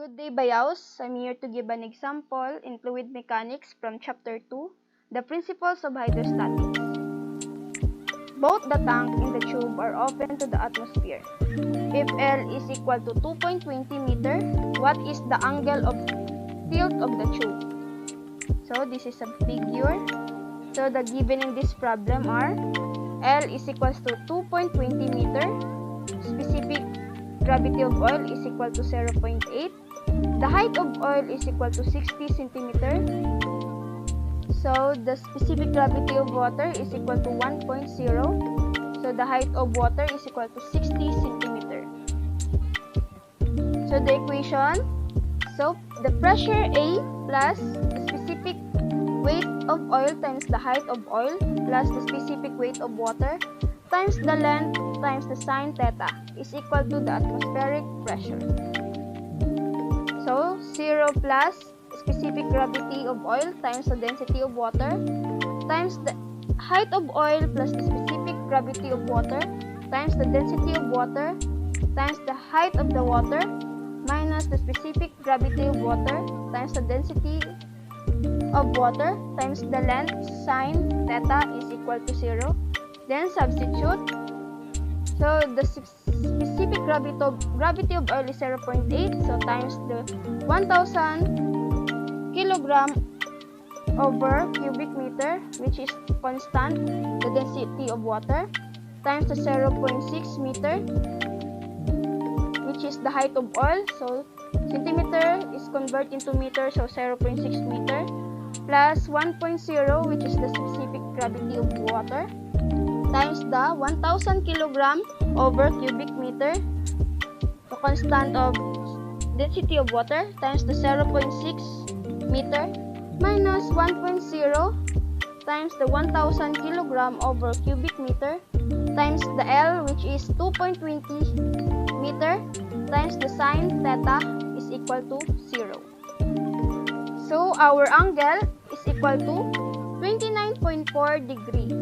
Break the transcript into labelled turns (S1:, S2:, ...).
S1: Good day, Bayaws. I'm here to give an example in fluid mechanics from Chapter 2, the Principles of Hydrostatics. Both the tank and the tube are open to the atmosphere. If L is equal to 2.20 meter, what is the angle of tilt of the tube? So this is a figure. So the given in this problem are L is equals to 2.20 meter, specific gravity of oil is equal to 0.8, the height of oil is equal to 60 centimeter, so the specific gravity of water is equal to 1.0, so the height of water is equal to 60 centimeter. So the equation, so the pressure A plus the specific weight of oil times the height of oil plus the specific weight of water times the length times the sine theta is equal to the atmospheric pressure. So 0 plus specific gravity of oil times the density of water times the height of oil plus the specific gravity of water times the density of water times the height of the water minus the specific gravity of water times the density of water times the length sine theta is equal to 0. Then substitute. So the specific gravity of oil is 0.8. So times the 1000 kilogram over cubic meter, which is constant, the density of water, times the 0.6 meter, which is the height of oil. So centimeter is converted into meter, so 0.6 meter, plus 1.0, which is the specific gravity of water, times the 1000 kilogram over cubic meter, the constant of density of water, times the 0.6 meter, minus 1.0 times the 1000 kilogram over cubic meter, times the L, which is 2.20 meter, times the sine theta is equal to 0. So our angle is equal to 29.4 degrees.